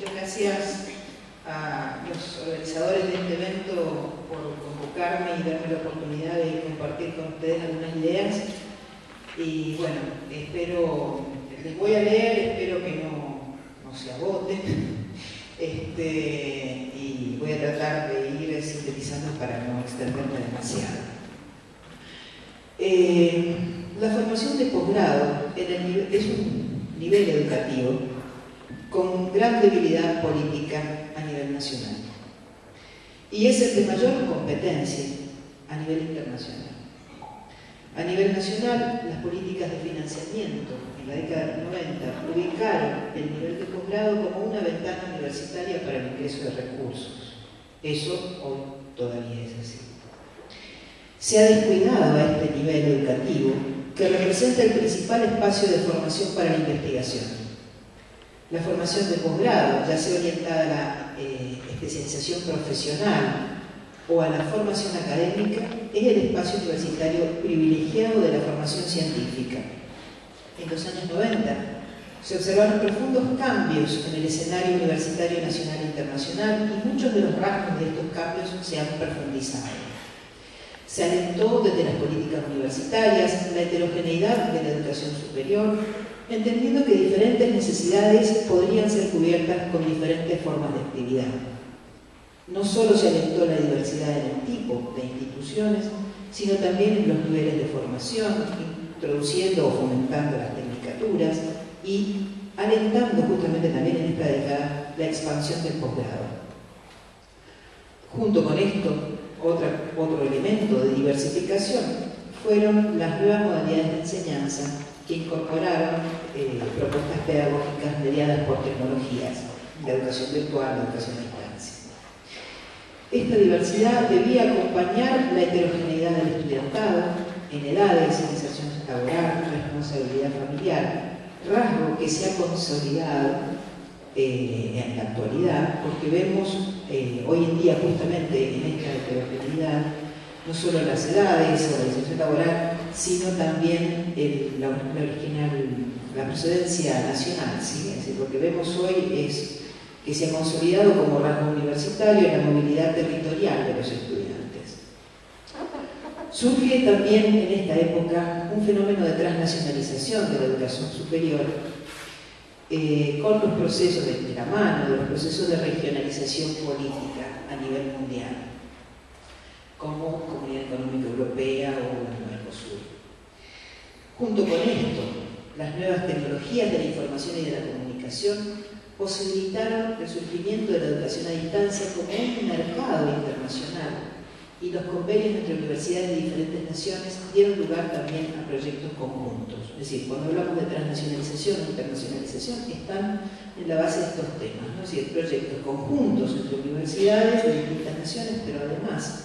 Muchas gracias a los organizadores de este evento por convocarme y darme la oportunidad de compartir con ustedes algunas ideas. Y bueno, les voy a leer, espero que no se agoten. Y voy a tratar de ir sintetizando para no extenderme demasiado. La formación de posgrado es un nivel educativo con gran debilidad política a nivel nacional y es el de mayor competencia a nivel internacional. A nivel nacional, las políticas de financiamiento en la década de los 90 ubicaron el nivel de posgrado como una ventana universitaria para el ingreso de recursos. Eso hoy todavía es así. Se ha descuidado a este nivel educativo que representa el principal espacio de formación para la investigación. La formación de posgrado, ya sea orientada a la especialización profesional o a la formación académica, es el espacio universitario privilegiado de la formación científica. En los años 90 se observaron profundos cambios en el escenario universitario nacional e internacional y muchos de los rasgos de estos cambios se han profundizado. Se alentó desde las políticas universitarias la heterogeneidad de la educación superior, entendiendo que diferentes necesidades podrían ser cubiertas con diferentes formas de actividad. No solo se alentó la diversidad en el tipo de instituciones, sino también en los niveles de formación, introduciendo o fomentando las tecnicaturas y alentando justamente también en esta década la expansión del posgrado. Junto con esto, otro elemento de diversificación fueron las nuevas modalidades de enseñanza que incorporaron propuestas pedagógicas mediadas por tecnologías, la educación virtual, la educación a distancia. Esta diversidad debía acompañar la heterogeneidad del estudiantado en edades, en inserción laboral, responsabilidad familiar, rasgo que se ha consolidado en la actualidad, porque vemos hoy en día justamente en esta heterogeneidad no solo las edades o la inserción laboral, sino también la procedencia nacional, ¿sí? Es decir, lo que vemos hoy es que se ha consolidado como rasgo universitario la movilidad territorial de los estudiantes. Surge también en esta época un fenómeno de transnacionalización de la educación superior con los procesos de la mano, de los procesos de regionalización política a nivel mundial, como Comunidad Económica Europea o el Mercosur. Junto con esto, las nuevas tecnologías de la información y de la comunicación posibilitaron el surgimiento de la educación a distancia como un mercado internacional y los convenios entre universidades de diferentes naciones dieron lugar también a proyectos conjuntos. Es decir, cuando hablamos de transnacionalización o internacionalización están en la base de estos temas, ¿no? Es decir, proyectos conjuntos entre universidades de distintas naciones, pero además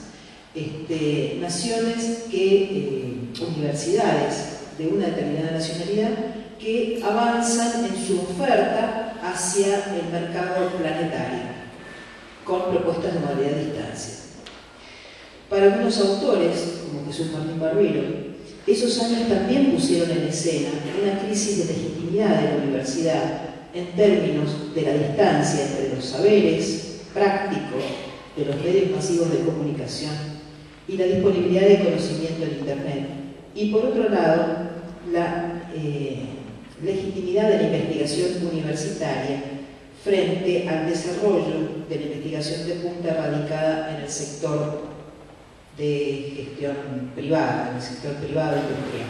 universidades de una determinada nacionalidad que avanzan en su oferta hacia el mercado planetario con propuestas de modalidad de distancia. Para algunos autores, como Jesús Martín Barbero, esos años también pusieron en escena una crisis de legitimidad de la universidad en términos de la distancia entre los saberes prácticos de los medios masivos de comunicación y la disponibilidad de conocimiento en Internet. Y por otro lado, la legitimidad de la investigación universitaria frente al desarrollo de la investigación de punta radicada en el sector de gestión privada, en el sector privado industrial.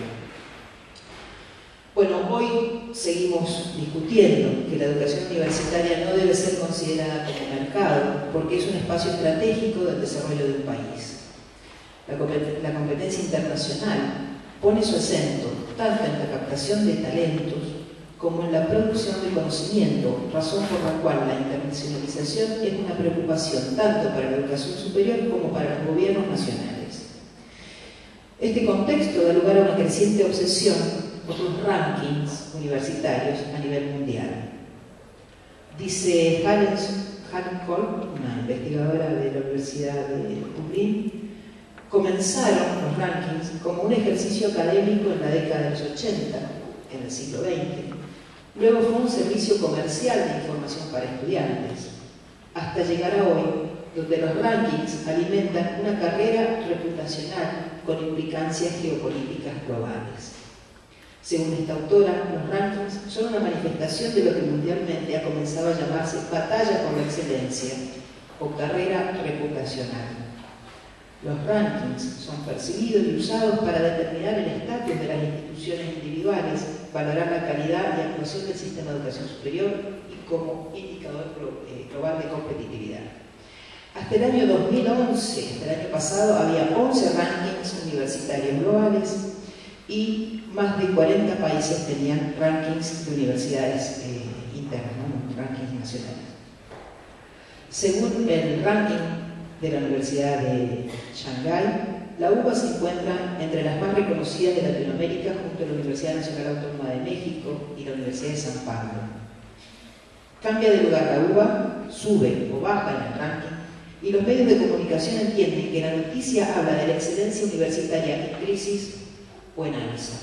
Bueno, hoy seguimos discutiendo que la educación universitaria no debe ser considerada como mercado, porque es un espacio estratégico del desarrollo de un país. La competencia internacional pone su acento tanto en la captación de talentos como en la producción de conocimiento, razón por la cual la internacionalización es una preocupación tanto para la educación superior como para los gobiernos nacionales. Este contexto da lugar a una creciente obsesión por los rankings universitarios a nivel mundial. Dice Helen Kolb, una investigadora de la Universidad de Dublín, comenzaron los rankings como un ejercicio académico en la década de los 80, en el siglo XX, Luego fue un servicio comercial de información para estudiantes, hasta llegar a hoy, donde los rankings alimentan una carrera reputacional con implicancias geopolíticas globales. Según esta autora, los rankings son una manifestación de lo que mundialmente ha comenzado a llamarse batalla por la excelencia o carrera reputacional. Los rankings son percibidos y usados para determinar el estatus de las instituciones individuales, valorar la calidad y actuación del sistema de educación superior y como indicador global de competitividad. Hasta el año 2011, hasta el año pasado, había 11 rankings universitarios globales y más de 40 países tenían rankings de universidades internas, ¿no? Rankings nacionales. Según el ranking de la Universidad de Shanghái, la UBA se encuentra entre las más reconocidas de Latinoamérica junto a la Universidad Nacional Autónoma de México y la Universidad de San Pablo. Cambia de lugar la UBA, sube o baja en el ranking, y los medios de comunicación entienden que la noticia habla de la excelencia universitaria en crisis o en alza.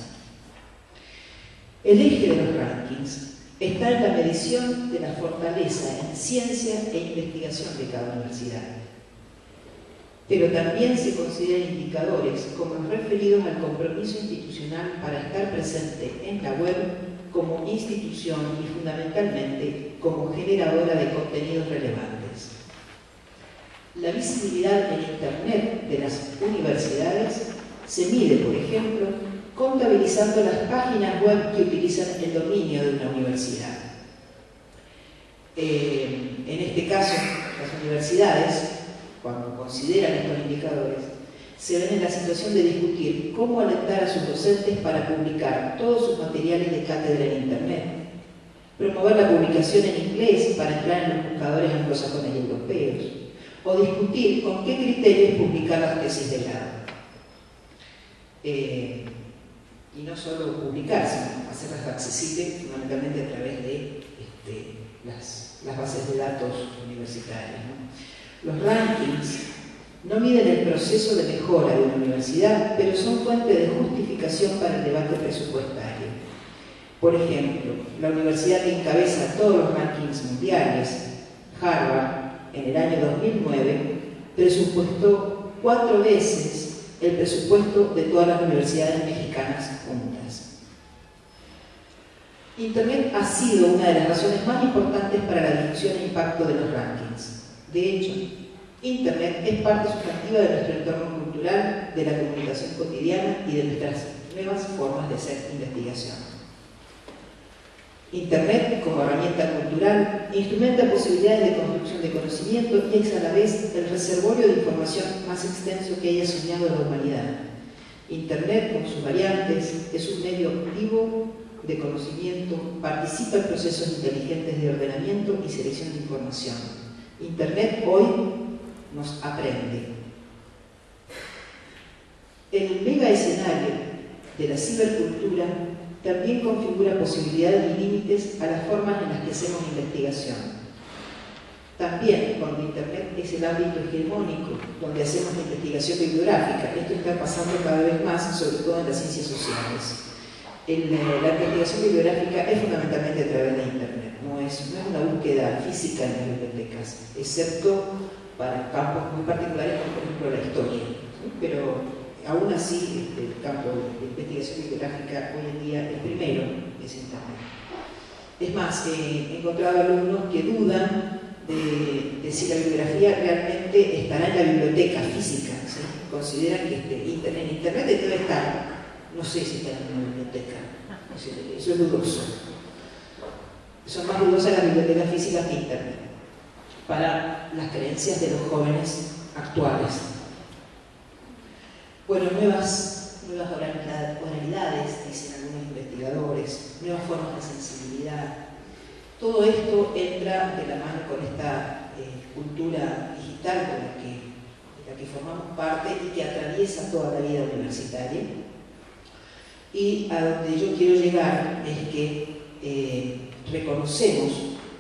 El eje de los rankings está en la medición de la fortaleza en ciencia e investigación de cada universidad. Pero también se consideran indicadores como los referidos al compromiso institucional para estar presente en la web como institución y fundamentalmente como generadora de contenidos relevantes. La visibilidad en Internet de las universidades se mide, por ejemplo, contabilizando las páginas web que utilizan el dominio de una universidad. En este caso, las universidades, cuando consideran estos indicadores, se ven en la situación de discutir cómo alentar a sus docentes para publicar todos sus materiales de cátedra en Internet, promover la publicación en inglés para entrar en los buscadores anglosajones y europeos, o discutir con qué criterios publicar las tesis de grado. Y no solo publicar, sino hacerlas accesibles fundamentalmente a través de las bases de datos universitarias, ¿no? Los rankings no miden el proceso de mejora de una universidad, pero son fuente de justificación para el debate presupuestario. Por ejemplo, la universidad que encabeza todos los rankings mundiales, Harvard, en el año 2009, presupuestó 4 veces el presupuesto de todas las universidades mexicanas juntas. Internet ha sido una de las razones más importantes para la difusión e impacto de los rankings. De hecho, Internet es parte sustantiva de nuestro entorno cultural, de la comunicación cotidiana y de nuestras nuevas formas de hacer investigación. Internet, como herramienta cultural, instrumenta posibilidades de construcción de conocimiento y es a la vez el reservorio de información más extenso que haya soñado la humanidad. Internet, con sus variantes, es un medio activo de conocimiento, participa en procesos inteligentes de ordenamiento y selección de información. Internet hoy nos aprende. El mega escenario de la cibercultura también configura posibilidades y límites a las formas en las que hacemos investigación. También, cuando Internet es el ámbito hegemónico donde hacemos la investigación bibliográfica, esto está pasando cada vez más, sobre todo en las ciencias sociales. La investigación bibliográfica es fundamentalmente a través de Internet, no es una búsqueda física en las bibliotecas, excepto para campos muy particulares como por ejemplo la historia, ¿sí? Pero aún así el campo de investigación bibliográfica hoy en día el primero es Internet. Es más, he encontrado alumnos que dudan de si la bibliografía realmente estará en la biblioteca física, ¿sí? Consideran que en Internet debe estar. No sé si está en una biblioteca, eso es dudoso. Son más dudosas las bibliotecas físicas que Internet, para las creencias de los jóvenes actuales. Bueno, nuevas oralidades, dicen algunos investigadores, nuevas formas de sensibilidad. Todo esto entra de la mano con esta cultura digital de la que formamos parte y que atraviesa toda la vida universitaria. Y a donde yo quiero llegar es que reconocemos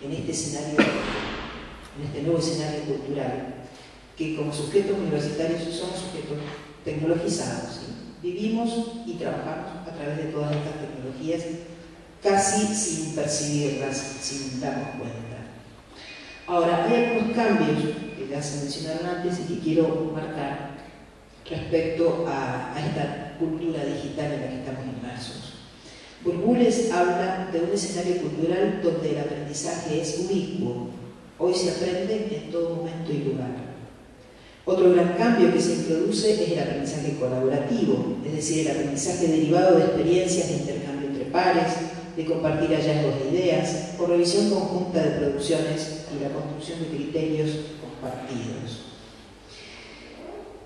en este escenario, en este nuevo escenario cultural, que como sujetos universitarios somos sujetos tecnologizados, ¿sí? Vivimos y trabajamos a través de todas estas tecnologías casi sin percibirlas, sin darnos cuenta. Ahora, hay algunos cambios que ya se mencionaron antes y que quiero marcar respecto a esta cultura digital en la que estamos inmersos. Burbules habla de un escenario cultural donde el aprendizaje es ubicuo. Hoy se aprende en todo momento y lugar. Otro gran cambio que se introduce es el aprendizaje colaborativo, es decir, el aprendizaje derivado de experiencias de intercambio entre pares, de compartir hallazgos de ideas o revisión conjunta de producciones y la construcción de criterios compartidos.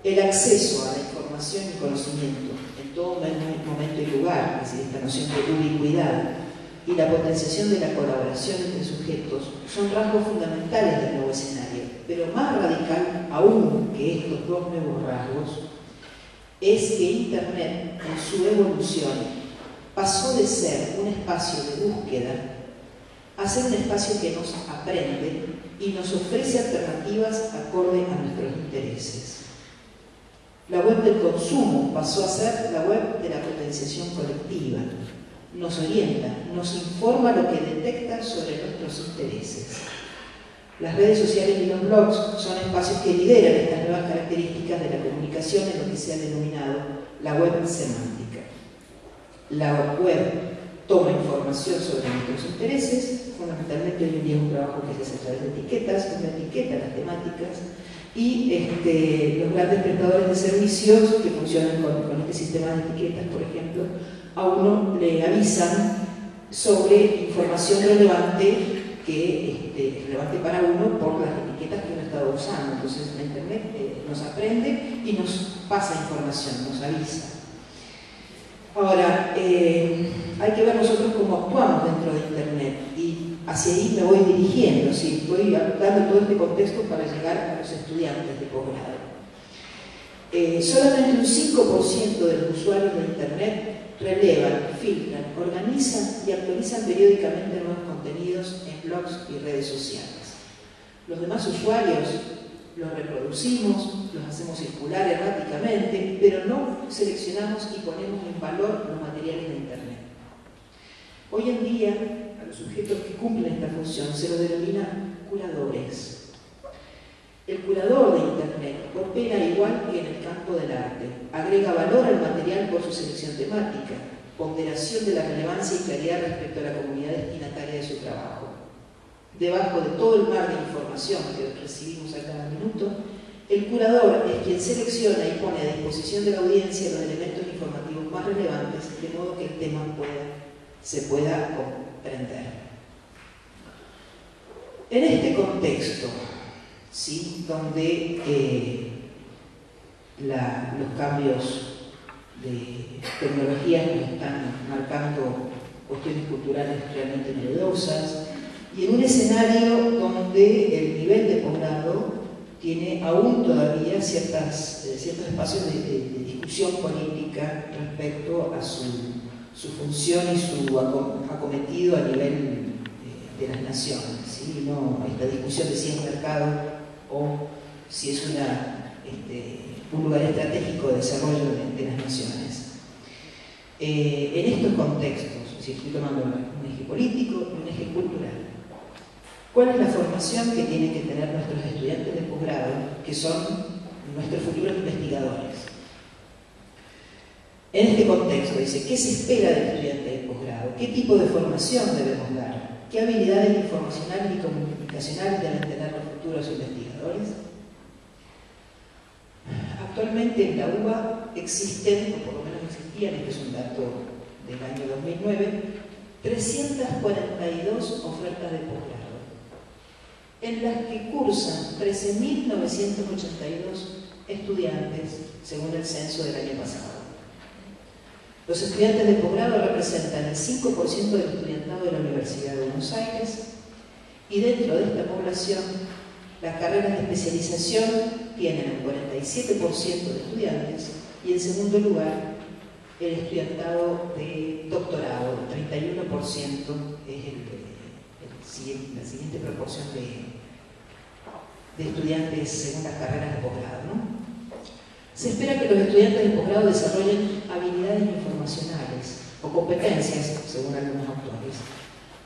El acceso a la información y conocimiento en todo momento y lugar, es decir, esta noción de ubicuidad, y la potenciación de la colaboración entre sujetos son rasgos fundamentales del nuevo escenario, pero más radical aún que estos dos nuevos rasgos es que Internet, en su evolución, pasó de ser un espacio de búsqueda a ser un espacio que nos aprende y nos ofrece alternativas acorde a nuestros intereses. La web del consumo pasó a ser la web de la potenciación colectiva. Nos orienta, nos informa lo que detecta sobre nuestros intereses. Las redes sociales y los blogs son espacios que lideran estas nuevas características de la comunicación en lo que se ha denominado la web semántica. La web toma información sobre nuestros intereses, fundamentalmente hoy en día es un trabajo que se hace a través de etiquetas, una etiqueta las temáticas, y los grandes prestadores de servicios que funcionan con este sistema de etiquetas, por ejemplo, a uno le avisan sobre información relevante que es relevante para uno por las etiquetas que uno ha estado usando. Entonces la Internet nos aprende y nos pasa información, nos avisa. Ahora, hay que ver nosotros cómo actuamos dentro de Internet y hacia ahí me voy dirigiendo, ¿sí? Voy dando todo este contexto para llegar a los estudiantes de posgrado. Solamente un 5% de los usuarios de Internet relevan, filtran, organizan y actualizan periódicamente nuevos contenidos en blogs y redes sociales. Los demás usuarios los reproducimos, los hacemos circular erráticamente, pero no seleccionamos y ponemos en valor los materiales de Internet. Hoy en día, a los sujetos que cumplen esta función se los denomina curadores. El curador de Internet opera igual que en el campo del arte. Agrega valor al material por su selección temática, ponderación de la relevancia y claridad respecto a la comunidad destinataria de su trabajo. Debajo de todo el mar de información que recibimos a cada minuto, el curador es quien selecciona y pone a disposición de la audiencia los elementos informativos más relevantes, de modo que el tema se pueda comprender. En este contexto, ¿sí? Donde los cambios de tecnología nos están marcando cuestiones culturales realmente novedosas, y en un escenario donde el nivel de posgrado tiene aún todavía ciertos espacios de discusión política respecto a su función y su acometido a nivel de las naciones, ¿sí? No esta discusión de si es mercado o si es un lugar estratégico de desarrollo de las naciones. En estos contextos, si estoy tomando un eje político y un eje cultural, ¿cuál es la formación que tienen que tener nuestros estudiantes de posgrado, que son nuestros futuros investigadores? En este contexto dice, ¿qué se espera del estudiante de posgrado? ¿Qué tipo de formación debemos dar? ¿Qué habilidades informacionales y comunicacionales deben tener los futuros investigadores? Actualmente en la UBA existen, o por lo menos existían, este es un dato del año 2009, 342 ofertas de posgrado, en las que cursan 13.982 estudiantes, según el censo del año pasado. Los estudiantes de posgrado representan el 5% del estudiantado de la Universidad de Buenos Aires, y dentro de esta población, las carreras de especialización tienen un 47% de estudiantes, y en segundo lugar, el estudiantado de doctorado, el 31% es la siguiente proporción de estudiantes según las carreras de posgrado, ¿no? Se espera que los estudiantes de posgrado desarrollen habilidades informacionales o competencias, según algunos autores,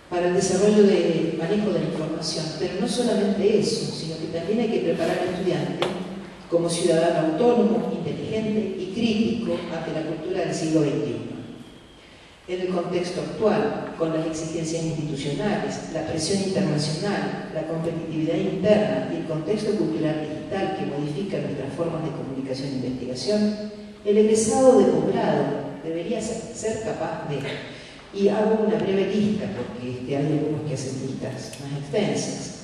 para el desarrollo del manejo de la información, pero no solamente eso, sino que también hay que preparar al estudiante como ciudadano autónomo, inteligente y crítico ante la cultura del siglo XXI. En el contexto actual, con las exigencias institucionales, la presión internacional, la competitividad interna y el contexto cultural digital que modifica nuestras formas de comunicación e investigación, el egresado de posgrado debería ser capaz de, y hago una breve lista porque hay algunos que hacen listas más extensas,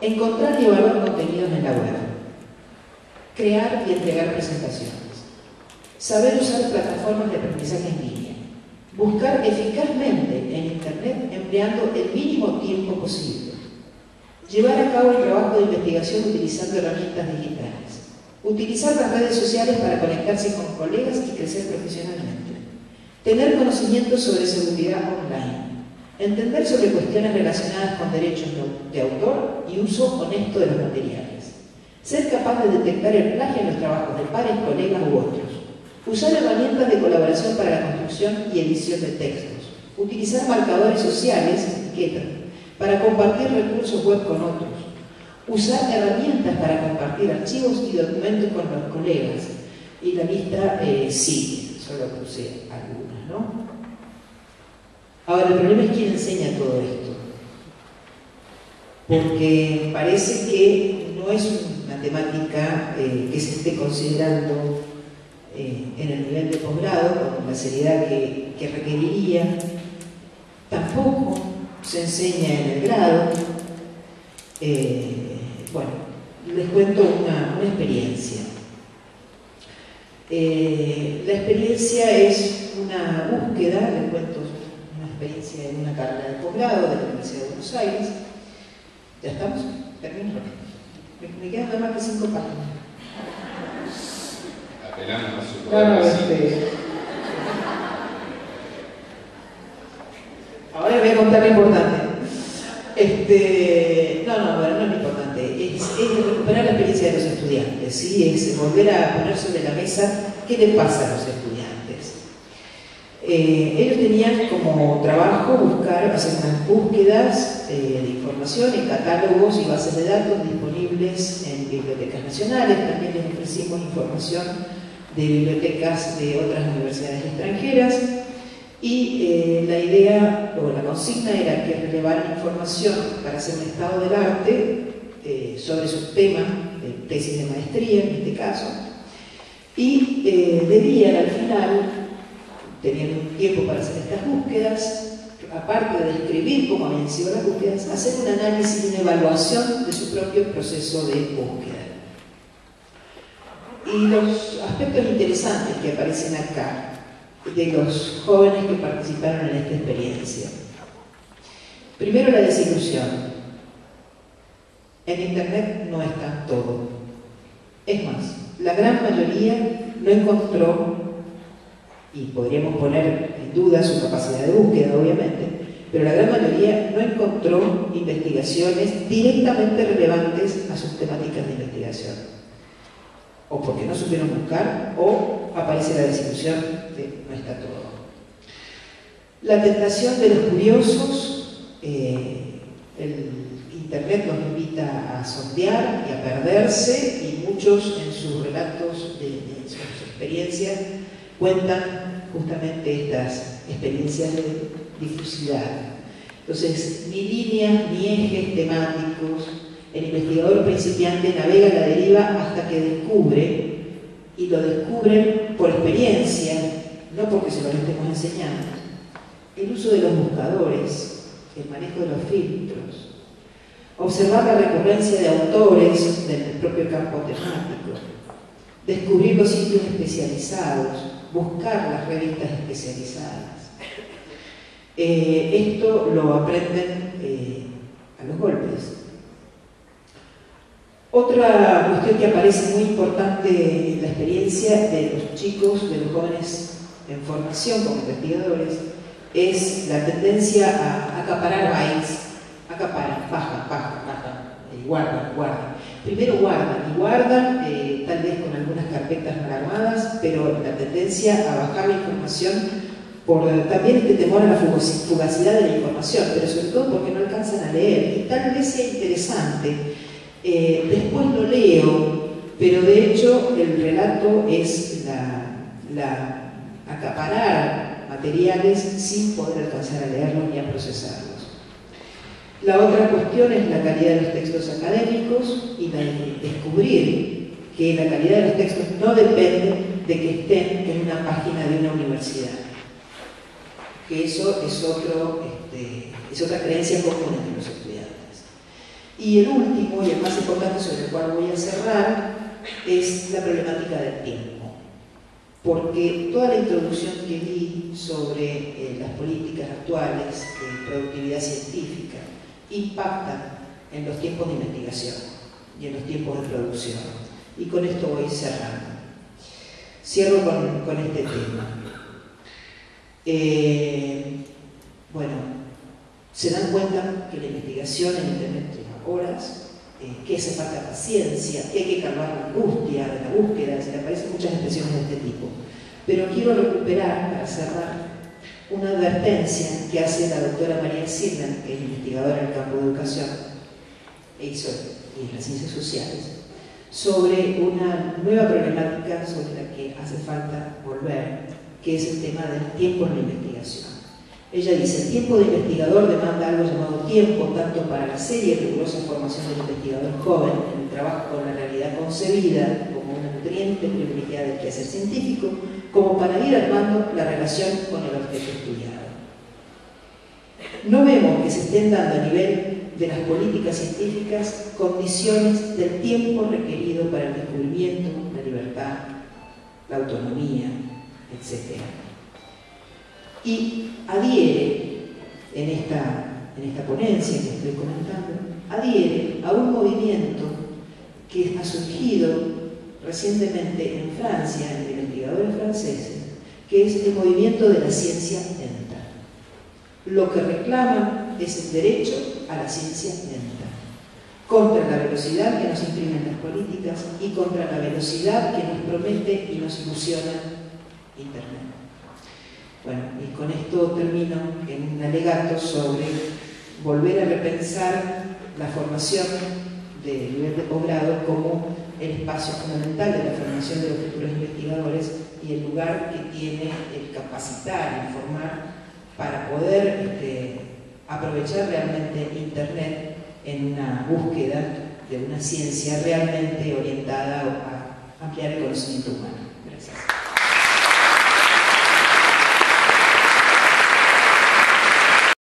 encontrar y evaluar contenidos en la web, crear y entregar presentaciones, saber usar plataformas de aprendizaje en línea, buscar eficazmente en Internet empleando el mínimo tiempo posible, llevar a cabo el trabajo de investigación utilizando herramientas digitales, utilizar las redes sociales para conectarse con colegas y crecer profesionalmente, tener conocimientos sobre seguridad online, entender sobre cuestiones relacionadas con derechos de autor y uso honesto de los materiales, ser capaz de detectar el plagio en los trabajos de pares, colegas u otros, usar herramientas de colaboración para la construcción y edición de textos, utilizar marcadores sociales, etiquetas, para compartir recursos web con otros, usar herramientas para compartir archivos y documentos con los colegas. Y la lista sigue, solo puse algunas, ¿no? Ahora, el problema es quién enseña todo esto, porque parece que no es una temática que se esté considerando en el nivel de posgrado con la seriedad que requeriría. Tampoco se enseña en el grado. Bueno, les cuento una experiencia. La experiencia es una búsqueda, les cuento una experiencia en una carrera de posgrado de la Universidad de Buenos Aires. ¿Ya estamos? Termino. Me quedan nada más que 5 páginas. Apelamos a su poder. Ahora voy a contar lo importante. No es lo importante. Es recuperar la experiencia de los estudiantes, ¿sí? Es volver a poner sobre la mesa qué le pasa a los estudiantes. Ellos tenían como trabajo hacer unas búsquedas de información en catálogos y bases de datos disponibles en bibliotecas nacionales. También les ofrecimos información de bibliotecas de otras universidades extranjeras y la idea o la consigna era que relevaran información para hacer un estado del arte sobre su tema de tesis de maestría en este caso, y debían al final, teniendo un tiempo para hacer estas búsquedas, aparte de describir cómo habían sido las búsquedas, hacer un análisis y una evaluación de su propio proceso de búsqueda. Y los aspectos interesantes que aparecen acá de los jóvenes que participaron en esta experiencia. Primero, la desilusión. En Internet no está todo. Es más, la gran mayoría no encontró, y podríamos poner en duda su capacidad de búsqueda, obviamente, pero la gran mayoría no encontró investigaciones directamente relevantes a sus temáticas de investigación. O porque no supieron buscar, o aparece la desilusión de no está todo. La tentación de los curiosos, el Internet nos invita a sondear y a perderse, y muchos en sus relatos de sus experiencias cuentan justamente estas experiencias de difusidad. Entonces, ni líneas ni ejes temáticos. El investigador principiante navega a la deriva hasta que descubre, y lo descubren por experiencia, no porque se lo estemos enseñando, el uso de los buscadores, el manejo de los filtros, observar la recurrencia de autores del propio campo temático, descubrir los sitios especializados, buscar las revistas especializadas. Esto lo aprenden a los golpes. Otra cuestión que aparece muy importante en la experiencia de los chicos, de los jóvenes en formación como investigadores, es la tendencia a acaparar bytes, acaparan, bajan, guardan. Primero guardan, y guardan tal vez con algunas carpetas mal armadas, pero la tendencia a bajar la información por también este temor a la fugacidad de la información, pero sobre todo porque no alcanzan a leer. Y tal vez sea interesante, después lo leo, pero de hecho el relato es acaparar materiales sin poder alcanzar a leerlos ni a procesarlos. La otra cuestión es la calidad de los textos académicos y la de descubrir que la calidad de los textos no depende de que estén en una página de una universidad. Que eso es otra creencia común entre los estudiantes. Y el último, y el más importante sobre el cual voy a cerrar, es la problemática del tiempo. Porque toda la introducción que di sobre las políticas actuales de productividad científica impactan en los tiempos de investigación y en los tiempos de producción. Y con esto voy cerrando. Cierro con este tema. Bueno, se dan cuenta que la investigación en Internet toma horas, que hace falta paciencia, que hay que calmar la angustia de la búsqueda, se le aparecen muchas expresiones de este tipo. Pero quiero recuperar, para cerrar, una advertencia que hace la doctora María Sirman, que es investigadora en el campo de educación y en las ciencias sociales, sobre una nueva problemática sobre la que hace falta volver, que es el tema del tiempo en la investigación. Ella dice: el tiempo de investigador demanda algo llamado tiempo, tanto para la seria y rigurosa formación del investigador joven, en el trabajo con la realidad concebida como una nutriente privilegiada del quehacer científico, como para ir armando la relación con el objeto estudiado. No vemos que se estén dando a nivel de las políticas científicas condiciones del tiempo requerido para el descubrimiento, la libertad, la autonomía, etc. Y adhiere, en esta ponencia que estoy comentando, adhiere a un movimiento que ha surgido recientemente en Francia, entre investigadores franceses, que es el movimiento de la ciencia lenta. Lo que reclaman es el derecho a la ciencia lenta, contra la velocidad que nos imprimen las políticas y contra la velocidad que nos promete y nos ilusiona Internet. Bueno, y con esto termino en un alegato sobre volver a repensar la formación de nivel de posgrado como el espacio fundamental de la formación de los futuros investigadores y el lugar que tiene el capacitar, el formar, para poder aprovechar realmente Internet en una búsqueda de una ciencia realmente orientada a ampliar el conocimiento humano. Gracias.